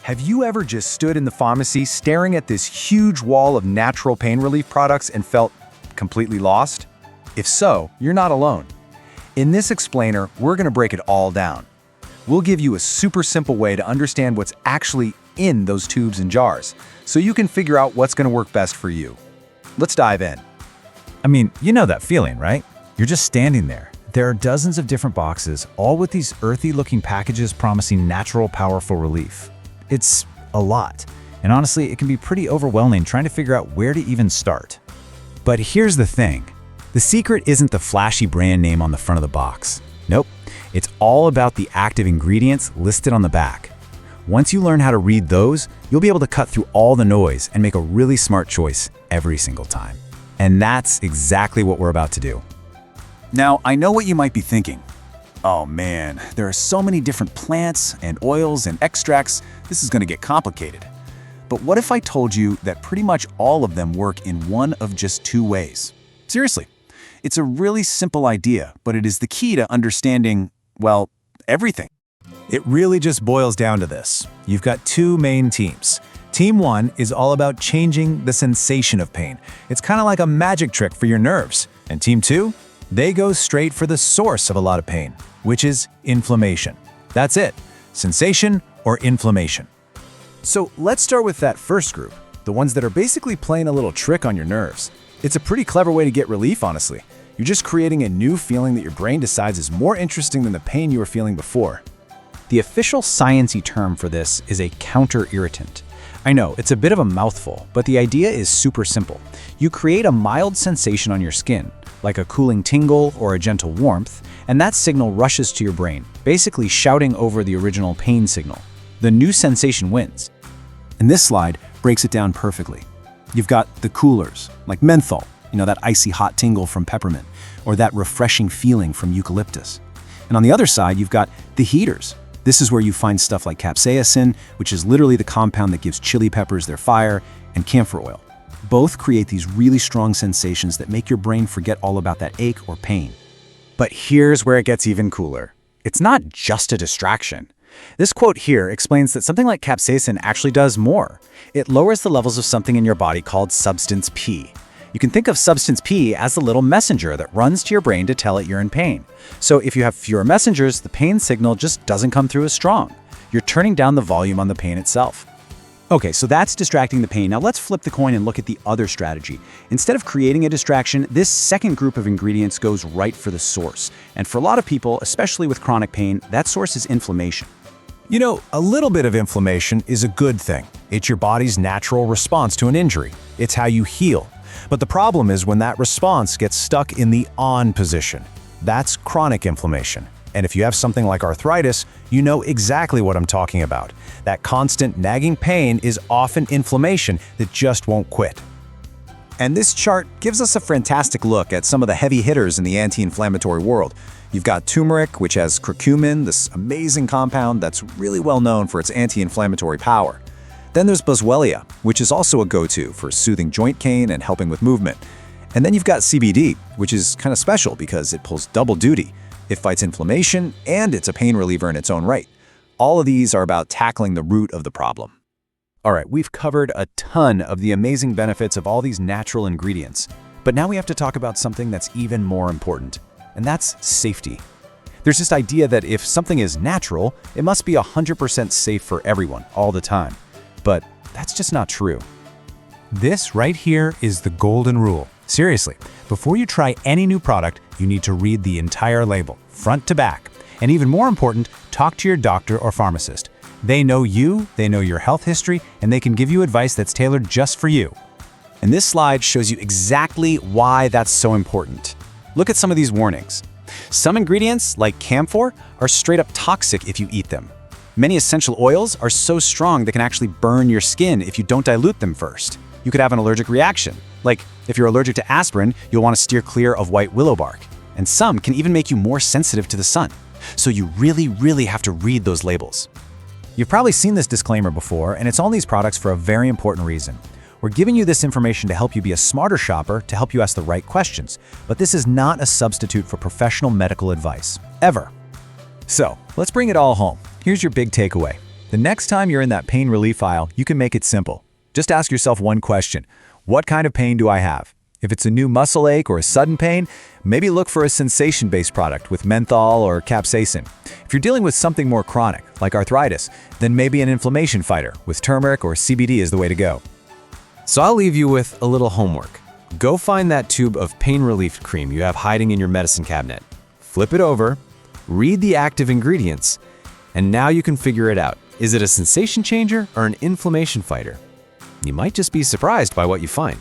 Have you ever just stood in the pharmacy staring at this huge wall of natural pain relief products and felt completely lost? If so, you're not alone. In this explainer, we're going to break it all down. We'll give you a super simple way to understand what's actually in those tubes and jars, so you can figure out what's going to work best for you. Let's dive in. I mean, you know that feeling, right? You're just standing there. There are dozens of different boxes, all with these earthy-looking packages promising natural, powerful relief. It's a lot, and honestly, it can be pretty overwhelming trying to figure out where to even start. But here's the thing. The secret isn't the flashy brand name on the front of the box. Nope. It's all about the active ingredients listed on the back. Once you learn how to read those, you'll be able to cut through all the noise and make a really smart choice every single time. And that's exactly what we're about to do. Now, I know what you might be thinking. Oh man, there are so many different plants and oils and extracts, this is going to get complicated. But what if I told you that pretty much all of them work in one of just two ways? Seriously, it's a really simple idea, but it is the key to understanding, well, everything. It really just boils down to this. You've got two main teams. Team 1 is all about changing the sensation of pain. It's kind of like a magic trick for your nerves. And Team 2? They go straight for the source of a lot of pain, which is inflammation. That's it, sensation or inflammation. So let's start with that first group, the ones that are basically playing a little trick on your nerves. It's a pretty clever way to get relief, honestly. You're just creating a new feeling that your brain decides is more interesting than the pain you were feeling before. The official science-y term for this is a counter-irritant. I know, it's a bit of a mouthful, but the idea is super simple. You create a mild sensation on your skin, like a cooling tingle or a gentle warmth, and that signal rushes to your brain, basically shouting over the original pain signal. The new sensation wins. And this slide breaks it down perfectly. You've got the coolers, like menthol, that icy hot tingle from peppermint, or that refreshing feeling from eucalyptus. And on the other side, you've got the heaters. This is where you find stuff like capsaicin, which is literally the compound that gives chili peppers their fire, and camphor oil. Both create these really strong sensations that make your brain forget all about that ache or pain. But here's where it gets even cooler. It's not just a distraction. This quote here explains that something like capsaicin actually does more. It lowers the levels of something in your body called substance P. You can think of substance P as the little messenger that runs to your brain to tell it you're in pain. So if you have fewer messengers, the pain signal just doesn't come through as strong. You're turning down the volume on the pain itself. Okay, so that's distracting the pain. Now let's flip the coin and look at the other strategy. Instead of creating a distraction, this second group of ingredients goes right for the source. And for a lot of people, especially with chronic pain, that source is inflammation. A little bit of inflammation is a good thing. It's your body's natural response to an injury. It's how you heal. But the problem is when that response gets stuck in the on position. That's chronic inflammation. And if you have something like arthritis, you know exactly what I'm talking about. That constant nagging pain is often inflammation that just won't quit. And this chart gives us a fantastic look at some of the heavy hitters in the anti-inflammatory world. You've got turmeric, which has curcumin, this amazing compound that's really well known for its anti-inflammatory power. Then there's boswellia, which is also a go-to for soothing joint pain and helping with movement. And then you've got CBD, which is kind of special because it pulls double duty. It fights inflammation, and it's a pain reliever in its own right. All of these are about tackling the root of the problem. All right, we've covered a ton of the amazing benefits of all these natural ingredients. But now we have to talk about something that's even more important, and that's safety. There's this idea that if something is natural, it must be 100% safe for everyone, all the time. But that's just not true. This right here is the golden rule. Seriously, before you try any new product, you need to read the entire label, front to back. And even more important, talk to your doctor or pharmacist. They know you, they know your health history, and they can give you advice that's tailored just for you. And this slide shows you exactly why that's so important. Look at some of these warnings. Some ingredients, like camphor, are straight up toxic if you eat them. Many essential oils are so strong they can actually burn your skin if you don't dilute them first. You could have an allergic reaction. Like, if you're allergic to aspirin, you'll want to steer clear of white willow bark. And some can even make you more sensitive to the sun. So you really have to read those labels. You've probably seen this disclaimer before, and it's on these products for a very important reason. We're giving you this information to help you be a smarter shopper, to help you ask the right questions. But this is not a substitute for professional medical advice. Ever. So, let's bring it all home. Here's your big takeaway. The next time you're in that pain relief aisle, you can make it simple. Just ask yourself one question. What kind of pain do I have? If it's a new muscle ache or a sudden pain, maybe look for a sensation-based product with menthol or capsaicin. If you're dealing with something more chronic, like arthritis, then maybe an inflammation fighter with turmeric or CBD is the way to go. So I'll leave you with a little homework. Go find that tube of pain relief cream you have hiding in your medicine cabinet. Flip it over, read the active ingredients, and now you can figure it out. Is it a sensation changer or an inflammation fighter? You might just be surprised by what you find.